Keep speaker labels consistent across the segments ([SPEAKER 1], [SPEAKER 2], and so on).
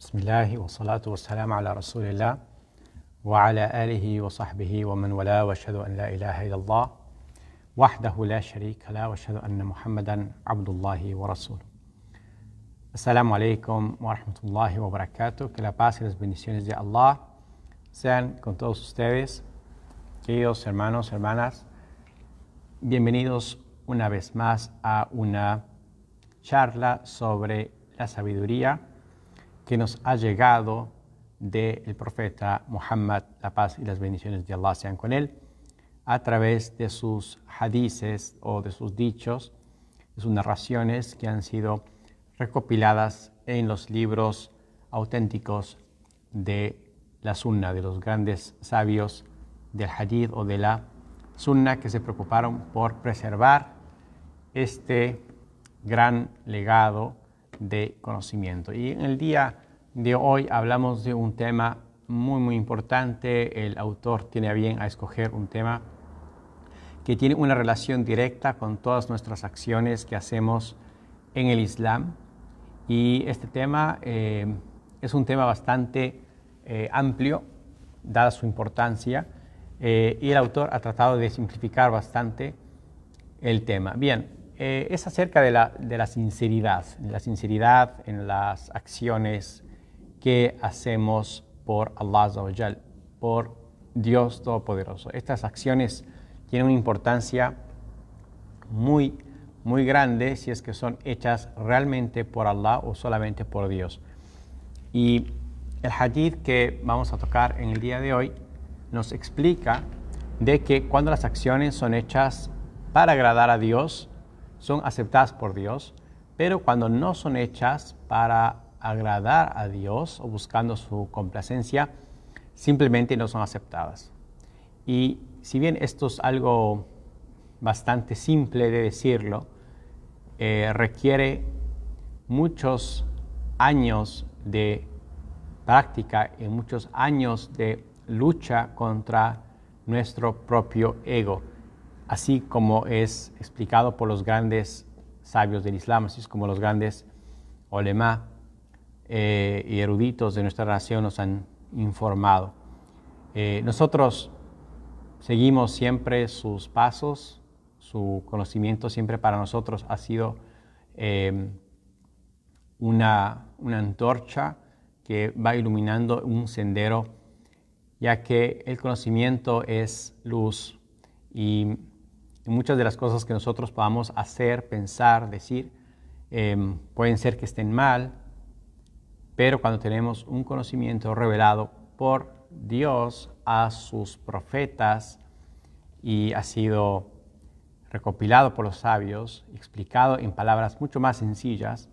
[SPEAKER 1] Bismillahi wa salatu wa salam ala rasulillah wa ala alihi wa sahbihi wa man wala wa ashhadu an la ilaha illallah wahdahu la sharika la wa ashhadu anna Muhammadan abdullahi wa rasuluh. Assalamu alaikum wa rahmatullahi wa barakatuh. Que la paz y las bendiciones de Allah sean con todos ustedes, queridos hermanos, hermanas. Bienvenidos una vez más a una charla sobre la sabiduría que nos ha llegado del profeta Muhammad, la paz y las bendiciones de Allah sean con él, a través de sus hadices o de sus dichos, de sus narraciones que han sido recopiladas en los libros auténticos de la Sunna, de los grandes sabios del hadith o de la Sunna que se preocuparon por preservar este gran legado de conocimiento. Y en el día de hoy hablamos de un tema muy importante. El autor tiene a bien a escoger un tema que tiene una relación directa con todas nuestras acciones que hacemos en el Islam. Y este tema es un tema bastante amplio, dada su importancia, y el autor ha tratado de simplificar bastante el tema. Bien, es acerca de la sinceridad en las acciones que hacemos por Allah Azza wa Jal, por Dios Todopoderoso. Estas acciones tienen una importancia muy grande si es que son hechas realmente por Allah o solamente por Dios. Y el hadith que vamos a tocar en el día de hoy nos explica de que cuando las acciones son hechas para agradar a Dios, son aceptadas por Dios, pero cuando no son hechas para agradar a Dios o buscando su complacencia, simplemente no son aceptadas. Y si bien esto es algo bastante simple de decirlo, requiere muchos años de práctica y muchos años de lucha contra nuestro propio ego, así como es explicado por los grandes sabios del Islam, así es como los grandes ulema y eruditos de nuestra nación nos han informado. Nosotros seguimos siempre sus pasos, su conocimiento siempre para nosotros ha sido una antorcha que va iluminando un sendero, ya que el conocimiento es luz y muchas de las cosas que nosotros podamos hacer, pensar, decir, pueden ser que estén mal, pero cuando tenemos un conocimiento revelado por Dios a sus profetas y ha sido recopilado por los sabios, explicado en palabras mucho más sencillas,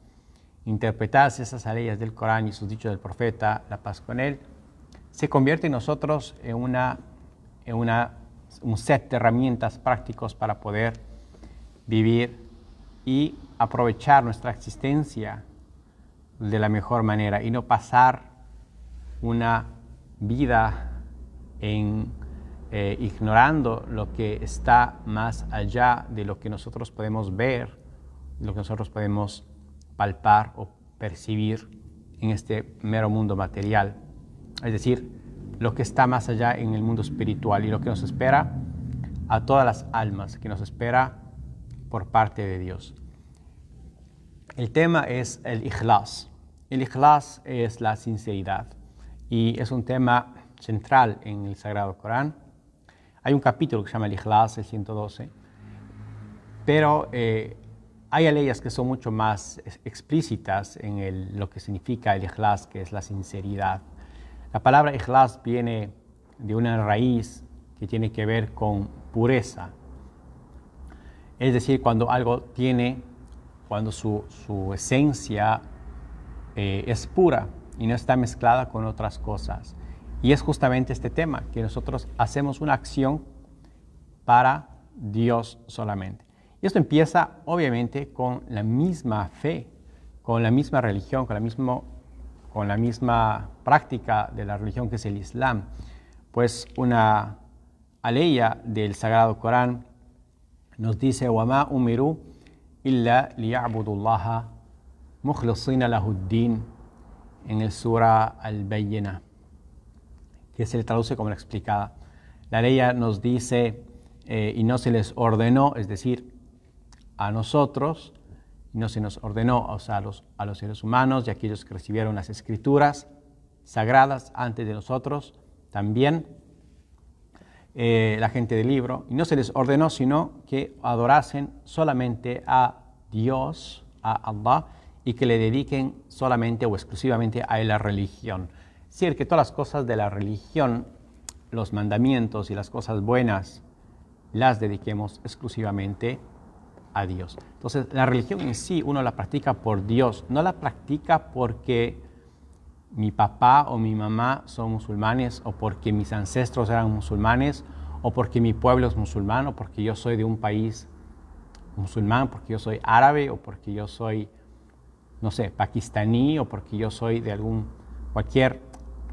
[SPEAKER 1] interpretadas esas leyes del Corán y sus dichos del profeta, la paz con él, se convierte en nosotros en un set de herramientas prácticos para poder vivir y aprovechar nuestra existencia de la mejor manera y no pasar una vida ignorando lo que está más allá de lo que nosotros podemos ver, lo que nosotros podemos palpar o percibir en este mero mundo material. Es decir, lo que está más allá en el mundo espiritual y lo que nos espera a todas las almas, que nos espera por parte de Dios. El tema es el ikhlas. El ikhlas es la sinceridad y es un tema central en el Sagrado Corán. Hay un capítulo que se llama el ikhlas, el 112, pero hay leyes que son mucho más explícitas en lo que significa el ikhlas, que es la sinceridad. La palabra ikhlas viene de una raíz que tiene que ver con pureza. Es decir, cuando su esencia es pura y no está mezclada con otras cosas. Y es justamente este tema, que nosotros hacemos una acción para Dios solamente. Y esto empieza obviamente con la misma fe, con la misma religión, con la misma práctica de la religión que es el Islam. Pues una aleya del Sagrado Corán nos dice: وَمَا أُمِرُوا إِلَّا لِيَعْبُدُوا اللَّهَ مُخْلِصِينَ لَهُ الدِّينَ en el Sura Al-Bayyinah, que se le traduce como la explicada. La ley nos dice, y no se les ordenó, es decir, a nosotros, no se nos ordenó, o sea, a los seres humanos y a aquellos que recibieron las escrituras sagradas antes de nosotros, también la gente del libro, y no se les ordenó sino que adorasen solamente a Dios, a Allah, y que le dediquen solamente o exclusivamente a la religión. Es decir, que todas las cosas de la religión, los mandamientos y las cosas buenas, las dediquemos exclusivamente a Dios. Entonces, la religión en sí uno la practica por Dios, no la practica porque mi papá o mi mamá son musulmanes, o porque mis ancestros eran musulmanes, o porque mi pueblo es musulmán, o porque yo soy de un país musulmán, porque yo soy árabe, o porque yo soy, no sé, pakistaní, o porque yo soy de cualquier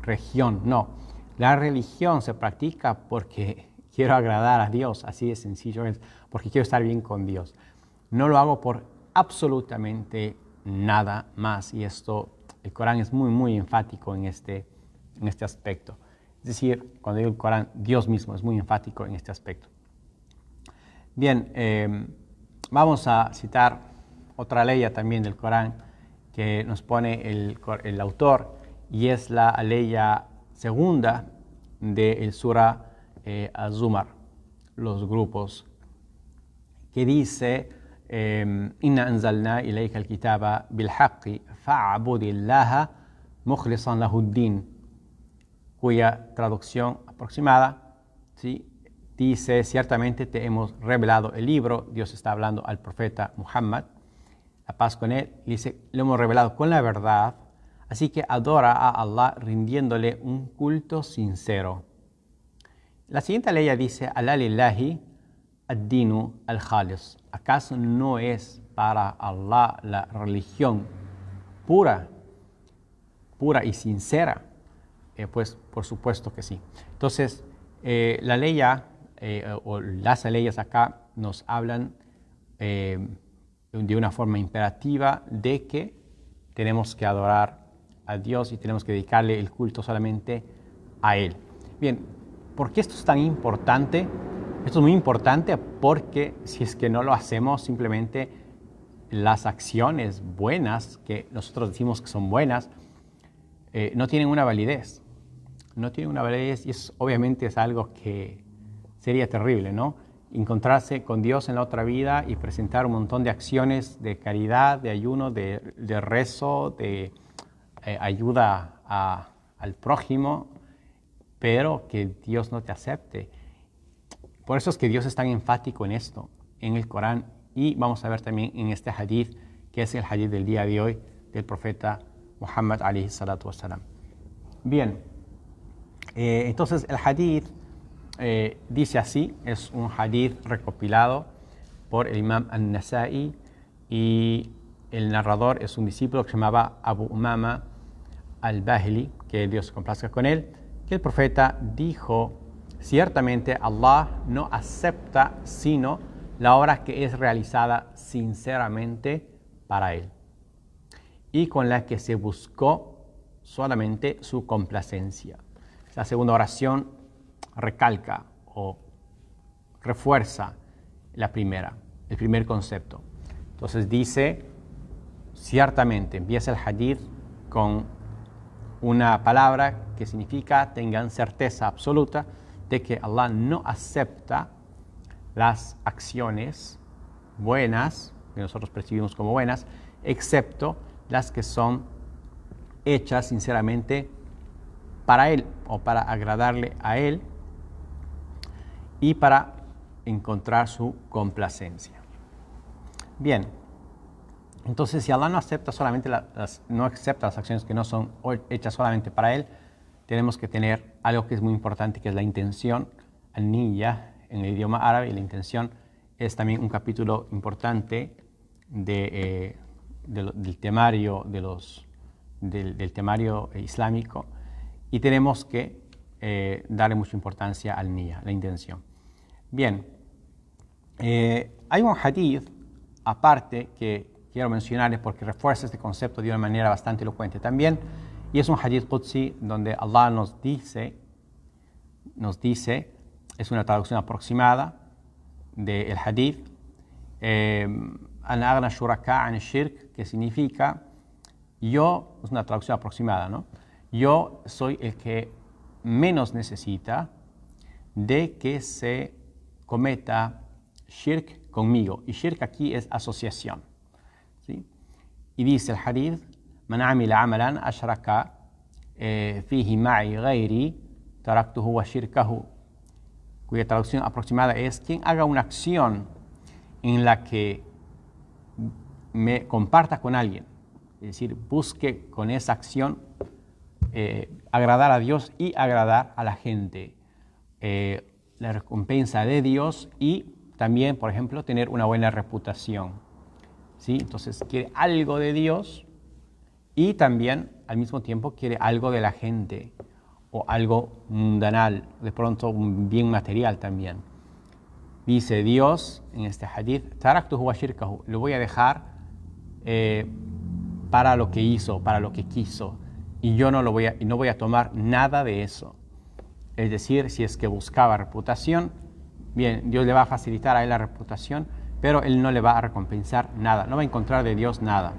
[SPEAKER 1] región. No, la religión se practica porque quiero agradar a Dios, así de sencillo es, porque quiero estar bien con Dios. No lo hago por absolutamente nada más, y esto, el Corán es muy, muy enfático en este aspecto. Es decir, cuando digo el Corán, Dios mismo es muy enfático en este aspecto. Bien, vamos a citar otra ley también del Corán que nos pone el autor, y es la ley segunda del Sura Az-Zumar, los grupos, que dice: Inna anzalna ilayka al-kitaba bil-haqqi fa'budillaha mukhlisan lahu-d-din, cuya traducción aproximada, ¿sí?, dice: ciertamente te hemos revelado el libro. Dios está hablando al profeta Muhammad, la paz con él, y dice: lo hemos revelado con la verdad, así que adora a Allah rindiéndole un culto sincero. La siguiente ley dice: Alá lillahi ad-dinu al-khalis. ¿Acaso no es para Allah la religión pura y sincera? Pues por supuesto que sí. Entonces, la ley o las leyes acá nos hablan de una forma imperativa de que tenemos que adorar a Dios y tenemos que dedicarle el culto solamente a Él. Bien, ¿por qué esto es tan importante? Esto es muy importante porque si es que no lo hacemos, simplemente las acciones buenas que nosotros decimos que son buenas no tienen una validez. No tienen una validez, y obviamente es algo que sería terrible, ¿no? Encontrarse con Dios en la otra vida y presentar un montón de acciones de caridad, de ayuno, de rezo, de ayuda al prójimo, pero que Dios no te acepte. Por eso es que Dios es tan enfático en esto, en el Corán, y vamos a ver también en este hadith, que es el hadith del día de hoy del profeta Muhammad alayhi salatu wassalam. Bien, entonces el hadith dice así, es un hadith recopilado por el imam An-Nasa'i, y el narrador es un discípulo que se llamaba Abu Umama al-Bahili, que Dios se complazca con él, que el profeta dijo: ciertamente Allah no acepta sino la obra que es realizada sinceramente para Él y con la que se buscó solamente su complacencia. La segunda oración recalca o refuerza la primera, el primer concepto. Entonces dice, ciertamente, empieza el hadith con una palabra que significa: tengan certeza absoluta de que Allah no acepta las acciones buenas, que nosotros percibimos como buenas, excepto las que son hechas sinceramente para Él, o para agradarle a Él y para encontrar su complacencia. Bien, entonces si Allah no acepta solamente no acepta las acciones que no son hechas solamente para Él, tenemos que tener algo que es muy importante, que es la intención, al-niyya en el idioma árabe, y la intención es también un capítulo importante del temario del temario islámico, y tenemos que darle mucha importancia al niyya, la intención. Bien, hay un hadith aparte que quiero mencionarles porque refuerza este concepto de una manera bastante elocuente también, Y es un hadith qudsi donde Allah nos dice, es una traducción aproximada del hadith, Ana aghna shuraka an shirk, que significa, yo, es una traducción aproximada, ¿no? Yo soy el que menos necesita de que se cometa shirk conmigo. Y shirk aquí es asociación, ¿sí? Y dice el hadith, Man amila amalan ashraka fihi ma'i ghairi taraktuhu wa shirkahu, cuya traducción aproximada es, quien haga una acción en la que me comparta con alguien, es decir, busque con esa acción agradar a Dios y agradar a la gente, la recompensa de Dios y también, por ejemplo, tener una buena reputación, ¿sí? Entonces quiere algo de Dios y también al mismo tiempo quiere algo de la gente o algo mundanal, de pronto un bien material también. Dice Dios en este hadith, taraktuhu wa shirkahu, lo voy a dejar para lo que hizo, para lo que quiso, y yo no voy a tomar nada de eso. Es decir, si es que buscaba reputación, bien, Dios le va a facilitar a él la reputación, pero él no le va a recompensar nada, no va a encontrar de Dios nada.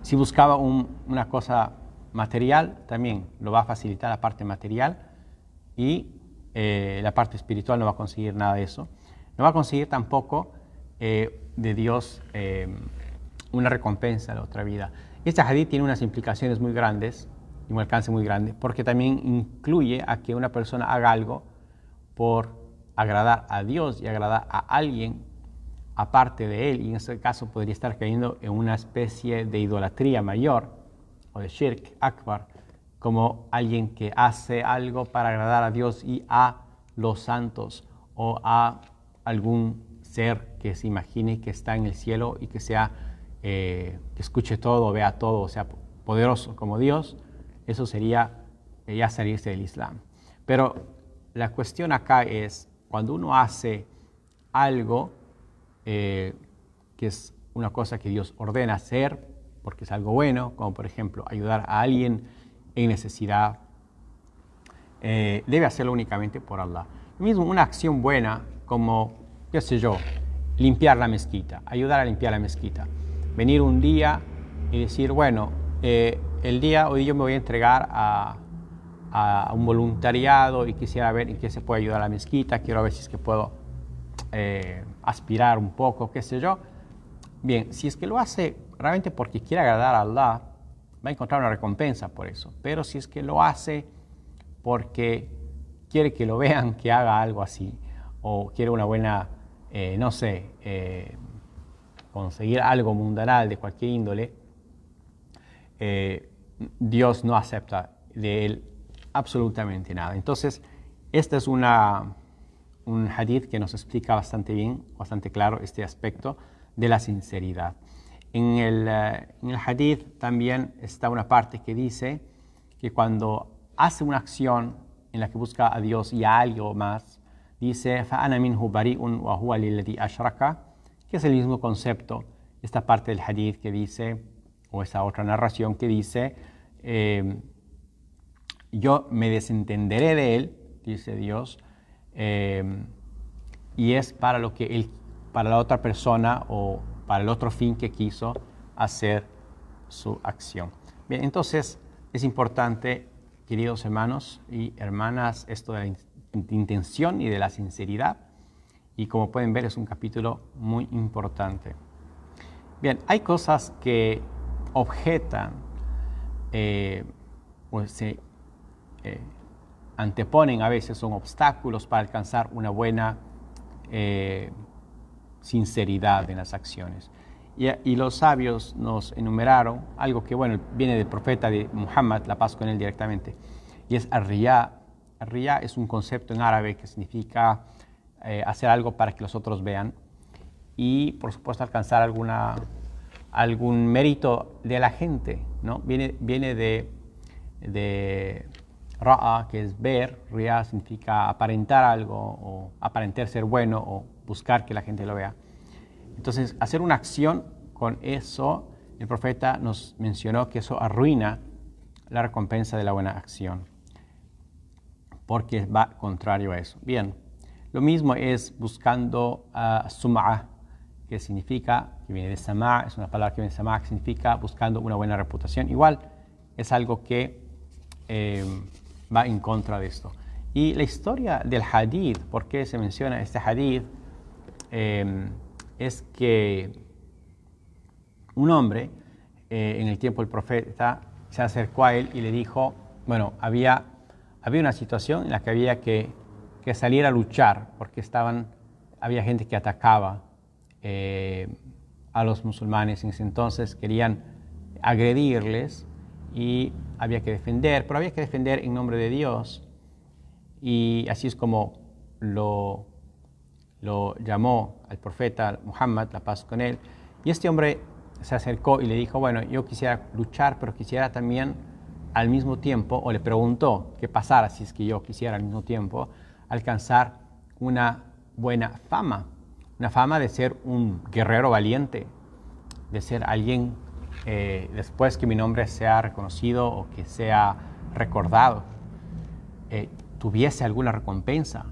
[SPEAKER 1] Si buscaba una cosa material, también lo va a facilitar la parte material y la parte espiritual no va a conseguir nada de eso. No va a conseguir tampoco de Dios una recompensa de la otra vida. Este hadith tiene unas implicaciones muy grandes y un alcance muy grande, porque también incluye a que una persona haga algo por agradar a Dios y agradar a alguien aparte de él, y en este caso podría estar cayendo en una especie de idolatría mayor o de shirk akbar, como alguien que hace algo para agradar a Dios y a los santos o a algún ser que se imagine que está en el cielo y que sea que escuche todo, vea todo, o sea poderoso como Dios. Eso sería ya salirse del Islam. Pero la cuestión acá es, cuando uno hace algo que es una cosa que Dios ordena hacer porque es algo bueno, como por ejemplo ayudar a alguien en necesidad, debe hacerlo únicamente por Allah. Lo mismo una acción buena como, qué sé yo, limpiar la mezquita, ayudar a limpiar la mezquita. Venir un día y decir, bueno, hoy yo me voy a entregar a un voluntariado y quisiera ver en qué se puede ayudar a la mezquita, quiero ver si es que puedo aspirar un poco, qué sé yo. Bien, si es que lo hace realmente porque quiere agradar a Allah, va a encontrar una recompensa por eso. Pero si es que lo hace porque quiere que lo vean que haga algo así, o quiere una buena, conseguir algo mundanal de cualquier índole, Dios no acepta de él absolutamente nada. Entonces, este es un hadith que nos explica bastante bien, bastante claro este aspecto de la sinceridad. En el hadith también está una parte que dice que cuando hace una acción en la que busca a Dios y a algo más, dice فَأَنَا مِنْهُ بَرِيءٌ وَهُوَ لِلَّذِي أَشْرَكَ, que es el mismo concepto, esta parte del hadith que dice, o esa otra narración que dice, yo me desentenderé de él, dice Dios, y es para lo que él, para la otra persona o para el otro fin que quiso hacer su acción. Bien, entonces es importante, queridos hermanos y hermanas, esto de la intención y de la sinceridad, y como pueden ver es un capítulo muy importante. Bien, hay cosas que objetan o se anteponen a veces, son obstáculos para alcanzar una buena sinceridad en las acciones. Y los sabios nos enumeraron algo que, bueno, viene del profeta de Muhammad, la paz con él directamente, y es ar-riya. Ar-riya es un concepto en árabe que significa hacer algo para que los otros vean y, por supuesto, alcanzar algún mérito de la gente, ¿no? Viene de ra'a, que es ver. Riya significa aparentar algo o aparentar ser bueno o buscar que la gente lo vea. Entonces, hacer una acción con eso, el profeta nos mencionó que eso arruina la recompensa de la buena acción, porque va contrario a eso. Bien, lo mismo es buscando sum'a, que significa, que viene de sama', es una palabra que viene de sama', que significa buscando una buena reputación. Igual es algo que va en contra de esto. Y la historia del hadith, ¿por qué se menciona este hadith? Es que un hombre, en el tiempo del profeta, se acercó a él y le dijo, bueno, había una situación en la que había que salir a luchar, porque había gente que atacaba a los musulmanes en ese entonces, querían agredirles y había que defender, pero había que defender en nombre de Dios. Y así es como lo llamó al profeta Muhammad, la paz con él. Y este hombre se acercó y le dijo, bueno, yo quisiera luchar, pero quisiera también al mismo tiempo, o le preguntó qué pasara si es que yo quisiera al mismo tiempo alcanzar una buena fama, una fama de ser un guerrero valiente, de ser alguien, después que mi nombre sea reconocido o que sea recordado, tuviese alguna recompensa.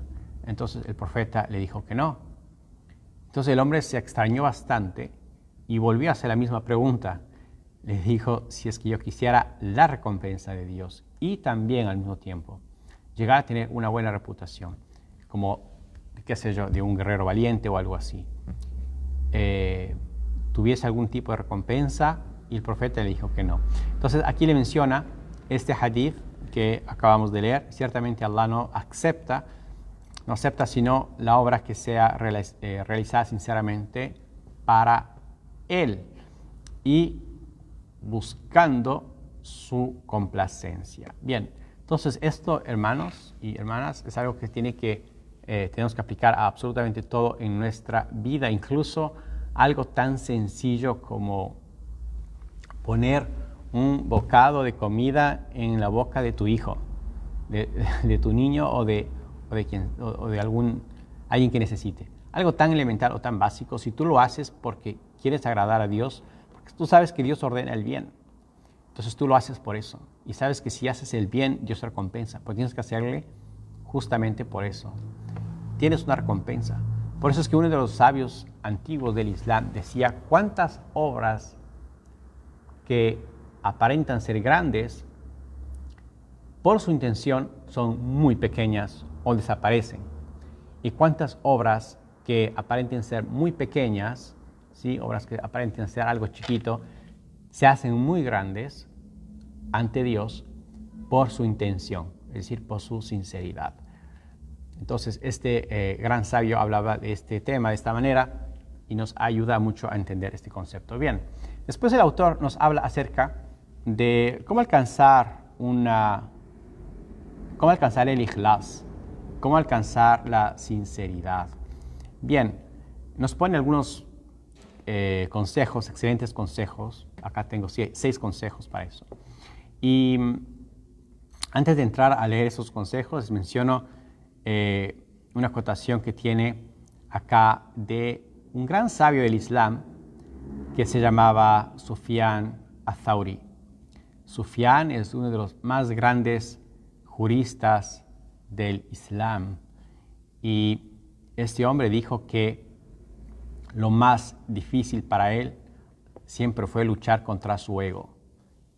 [SPEAKER 1] Entonces el profeta le dijo que no. Entonces el hombre se extrañó bastante y volvió a hacer la misma pregunta. Le dijo si es que yo quisiera la recompensa de Dios y también al mismo tiempo llegar a tener una buena reputación, como, qué sé yo, de un guerrero valiente o algo así, tuviese algún tipo de recompensa, y el profeta le dijo que no. Entonces aquí le menciona este hadith que acabamos de leer. Ciertamente Allah no acepta sino la obra que sea realizada sinceramente para Él y buscando su complacencia. Bien, entonces esto, hermanos y hermanas, es algo que tenemos que aplicar a absolutamente todo en nuestra vida, incluso algo tan sencillo como poner un bocado de comida en la boca de tu hijo, de tu niño o de alguien que necesite. Algo tan elemental o tan básico, si tú lo haces porque quieres agradar a Dios, porque tú sabes que Dios ordena el bien, entonces tú lo haces por eso. Y sabes que si haces el bien, Dios te recompensa, porque tienes que hacerle justamente por eso. Tienes una recompensa. Por eso es que uno de los sabios antiguos del Islam decía, ¿cuántas obras que aparentan ser grandes, por su intención son muy pequeñas o desaparecen? ¿Y cuántas obras que aparenten ser muy pequeñas, ¿sí? Obras que aparenten ser algo chiquito, se hacen muy grandes ante Dios por su intención, es decir, por su sinceridad? Entonces, este gran sabio hablaba de este tema de esta manera y nos ayuda mucho a entender este concepto. Bien, después el autor nos habla acerca de cómo alcanzar el ikhlas, cómo alcanzar la sinceridad. Bien, nos pone algunos consejos, excelentes consejos. Acá tengo 6 consejos para eso. Y antes de entrar a leer esos consejos, les menciono una acotación que tiene acá de un gran sabio del Islam que se llamaba Sufyan al-Thawri. Sufyan es uno de los más grandes juristas del Islam, y este hombre dijo que lo más difícil para él siempre fue luchar contra su ego,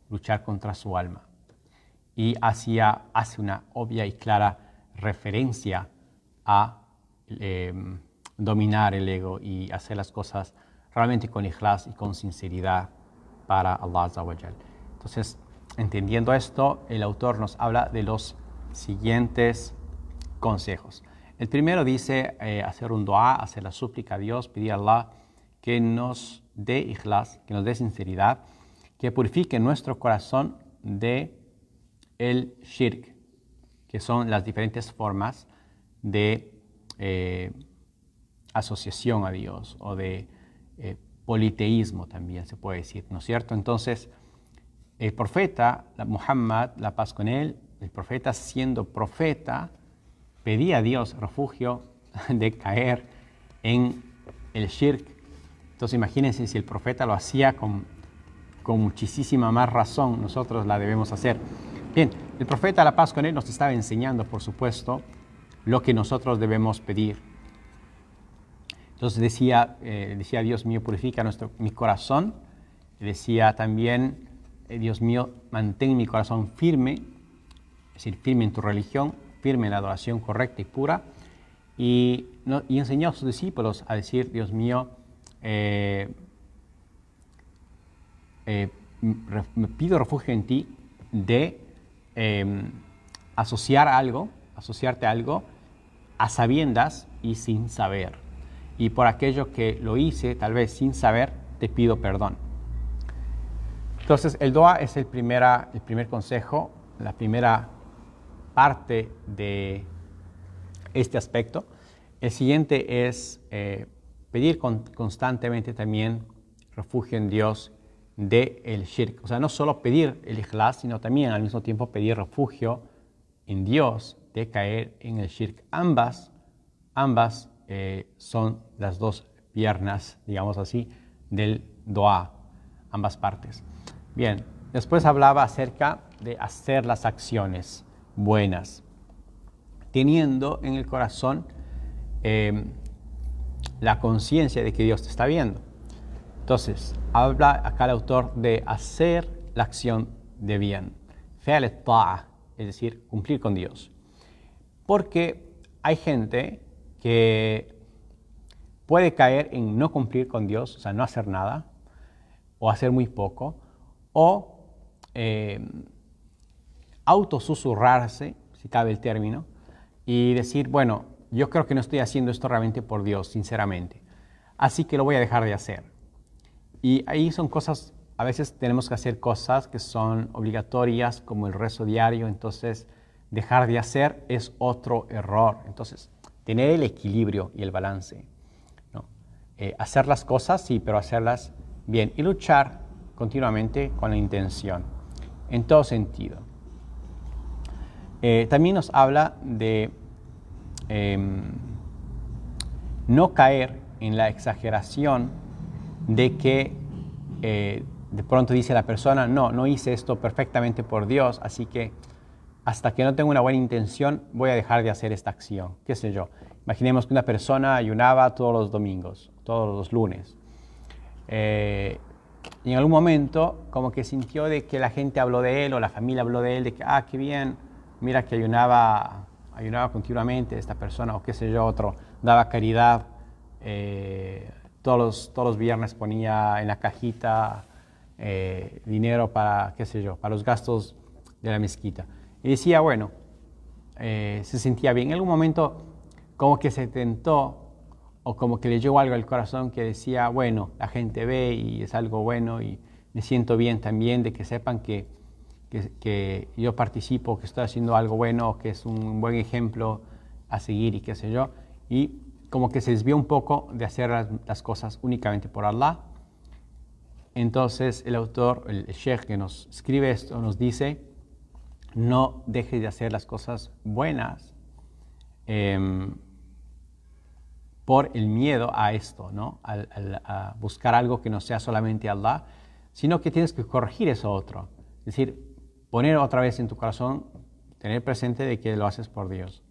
[SPEAKER 1] luchar contra su alma, y hace una obvia y clara referencia a dominar el ego y hacer las cosas realmente con ikhlas y con sinceridad para Allah Azza wa Jal. Entonces, entendiendo esto, el autor nos habla de los siguientes consejos. El primero dice hacer un dua, hacer la súplica a Dios, pedir a Allah que nos dé ikhlas, que nos dé sinceridad, que purifique nuestro corazón de el shirk, que son las diferentes formas de asociación a Dios o de politeísmo también se puede decir, ¿no es cierto? Entonces, el profeta Muhammad, la paz con él, el profeta siendo profeta, pedía a Dios refugio de caer en el shirk. Entonces imagínense si el profeta lo hacía con con muchísima más razón nosotros la debemos hacer. Bien, el profeta, la paz con él, nos estaba enseñando, por supuesto, lo que nosotros debemos pedir. Entonces decía, Dios mío, purifica mi corazón. Decía también, Dios mío, mantén mi corazón firme, es decir, firme en tu religión, firme en la adoración correcta y pura. Y enseñó a sus discípulos a decir, Dios mío, me pido refugio en ti de asociarte a algo a sabiendas y sin saber. Y por aquello que lo hice, tal vez sin saber, te pido perdón. Entonces, el dua es el primer consejo, la primera parte de este aspecto. El siguiente es pedir constantemente también refugio en Dios del shirk. O sea, no solo pedir el ikhlas, sino también al mismo tiempo pedir refugio en Dios de caer en el shirk. Ambas son las dos piernas, digamos así, del dua, ambas partes. Bien, después hablaba acerca de hacer las acciones buenas, teniendo en el corazón la conciencia de que Dios te está viendo. Entonces, habla acá el autor de hacer la acción de bien, fi'l at-ta'a, es decir, cumplir con Dios. Porque hay gente que puede caer en no cumplir con Dios, o sea, no hacer nada, o hacer muy poco, o autosusurrarse, si cabe el término, y decir, bueno, yo creo que no estoy haciendo esto realmente por Dios, sinceramente, así que lo voy a dejar de hacer. Y ahí son cosas, a veces tenemos que hacer cosas que son obligatorias, como el rezo diario, entonces dejar de hacer es otro error. Entonces, tener el equilibrio y el balance, ¿no? Hacer las cosas, sí, pero hacerlas bien y luchar continuamente con la intención, en todo sentido. También nos habla de no caer en la exageración de que de pronto dice la persona, no hice esto perfectamente por Dios, así que hasta que no tengo una buena intención voy a dejar de hacer esta acción, qué sé yo. Imaginemos que una persona ayunaba todos los domingos, todos los lunes. Y en algún momento como que sintió de que la gente habló de él o la familia habló de él, de que, qué bien, mira que ayunaba continuamente esta persona, o qué sé yo, otro, daba caridad, todos los viernes ponía en la cajita dinero para, qué sé yo, para los gastos de la mezquita. Y decía, bueno, se sentía bien. En algún momento como que se tentó o como que le llegó algo al corazón que decía, bueno, la gente ve y es algo bueno y me siento bien también de que sepan que yo participo, que estoy haciendo algo bueno, que es un buen ejemplo a seguir y qué sé yo. Y como que se desvió un poco de hacer las cosas únicamente por Allah. Entonces el autor, el sheikh que nos escribe esto, nos dice, no dejes de hacer las cosas buenas por el miedo a esto, ¿no? A buscar algo que no sea solamente Allah, sino que tienes que corregir eso otro. Es decir, poner otra vez en tu corazón, tener presente de que lo haces por Dios.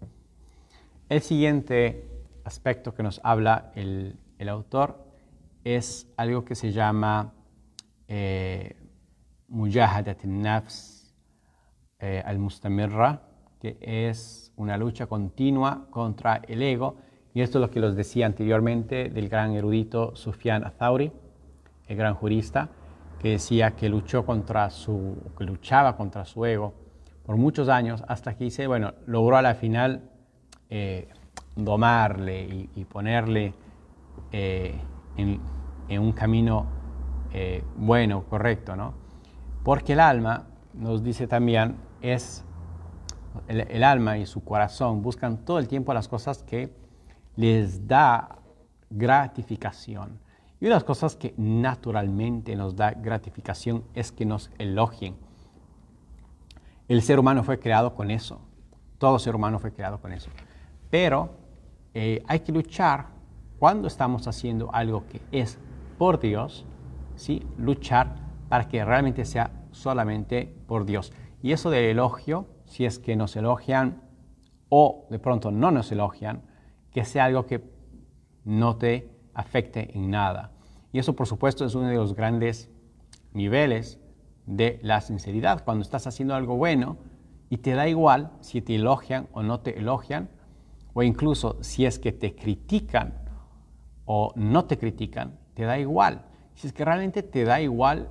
[SPEAKER 1] El siguiente aspecto que nos habla el autor es algo que se llama mujahadat al-nafs al-mustamirra, que es una lucha continua contra el ego. Y esto es lo que les decía anteriormente del gran erudito Sufyan al-Thawri, el gran jurista, que decía que luchaba contra su ego por muchos años, hasta que dice, bueno, logró a la final domarle y ponerle en un camino bueno, correcto, ¿no? Porque el alma, nos dice también, el alma y su corazón buscan todo el tiempo las cosas que les da gratificación. Y una de las cosas que naturalmente nos da gratificación es que nos elogien. El ser humano fue creado con eso. Todo ser humano fue creado con eso. Pero hay que luchar cuando estamos haciendo algo que es por Dios, ¿sí? Luchar para que realmente sea solamente por Dios. Y eso del elogio, si es que nos elogian o de pronto no nos elogian, que sea algo que no te afecte en nada. Y eso, por supuesto, es uno de los grandes niveles de la sinceridad. Cuando estás haciendo algo bueno y te da igual si te elogian o no te elogian, o incluso si es que te critican o no te critican, te da igual. Si es que realmente te da igual,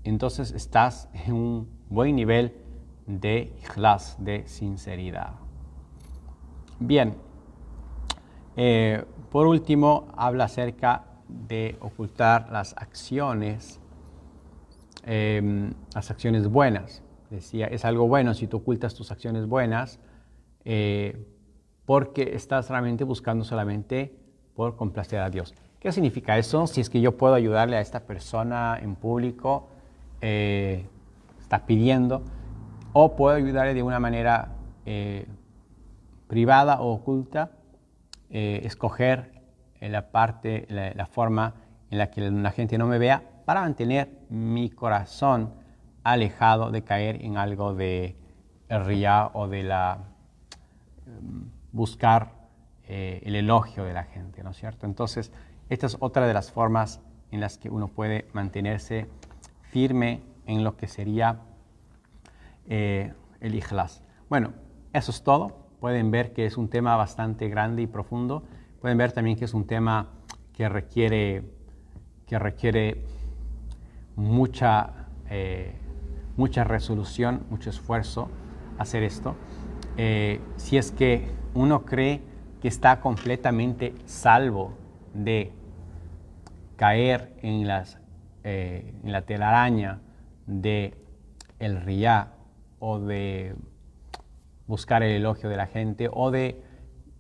[SPEAKER 1] entonces estás en un buen nivel de ikhlas, de sinceridad. Bien, por último, habla acerca de ocultar las acciones buenas. Decía, es algo bueno si tú ocultas tus acciones buenas, porque estás realmente buscando solamente por complacer a Dios. ¿Qué significa eso? Si es que yo puedo ayudarle a esta persona en público, está pidiendo, o puedo ayudarle de una manera privada o oculta, escoger la forma en la que la gente no me vea para mantener mi corazón alejado de caer en algo de el riyá o de buscar el elogio de la gente, ¿no es cierto? Entonces, esta es otra de las formas en las que uno puede mantenerse firme en lo que sería el ikhlas. Bueno, eso es todo. Pueden ver que es un tema bastante grande y profundo. Pueden ver también que es un tema que requiere mucha resolución, mucho esfuerzo hacer esto. Si es que uno cree que está completamente salvo de caer en la telaraña de el riyá o de buscar el elogio de la gente o de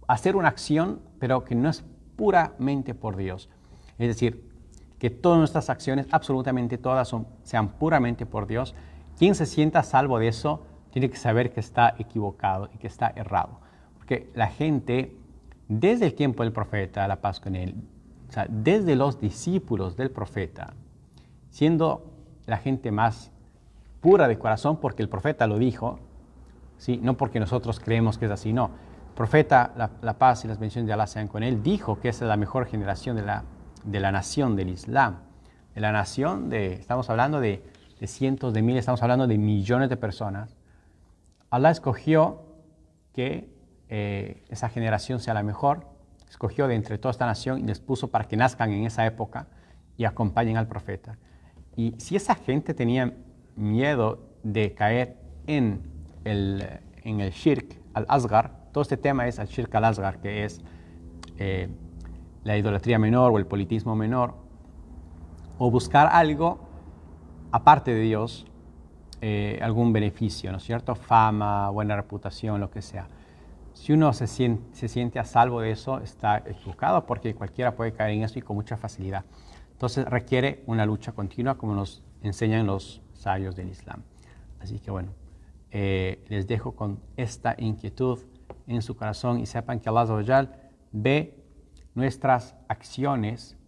[SPEAKER 1] hacer una acción pero que no es puramente por Dios. Es decir, que todas nuestras acciones, absolutamente todas, sean puramente por Dios. Quien se sienta salvo de eso tiene que saber que está equivocado y que está errado. Porque la gente, desde el tiempo del profeta, la paz con él, o sea, desde los discípulos del profeta, siendo la gente más pura de corazón, porque el profeta lo dijo, ¿sí? No porque nosotros creemos que es así, no. El profeta, la paz y las bendiciones de Allah sean con él, dijo que esa es la mejor generación de la nación del Islam. De la nación, estamos hablando de cientos de miles, estamos hablando de millones de personas. Allah escogió que esa generación sea la mejor, escogió de entre toda esta nación y les puso para que nazcan en esa época y acompañen al profeta. Y si esa gente tenía miedo de caer en el shirk al-asgar, todo este tema es el shirk al-asgar, que es la idolatría menor o el politismo menor, o buscar algo aparte de Dios, algún beneficio, ¿no es cierto? Fama, buena reputación, lo que sea. Si uno se siente a salvo de eso, está equivocado porque cualquiera puede caer en eso y con mucha facilidad. Entonces requiere una lucha continua como nos enseñan los sabios del Islam. Así que bueno, les dejo con esta inquietud en su corazón y sepan que Allah Azza wa Jal ve nuestras acciones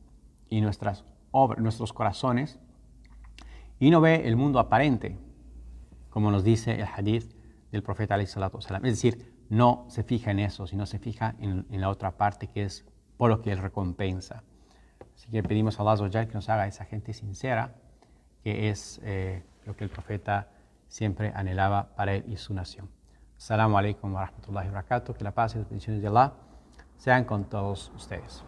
[SPEAKER 1] y nuestras obras, nuestros corazones, y no ve el mundo aparente, como nos dice el hadith del profeta alayhi salatu wasalam. Es decir, no se fija en eso, sino se fija en la otra parte, que es por lo que él recompensa. Así que pedimos a Allah Azza wa Jal que nos haga esa gente sincera, que es lo que el profeta siempre anhelaba para él y su nación. Assalamu alaikum wa rahmatullahi wa barakatuh. Que la paz y las bendiciones de Allah sean con todos ustedes.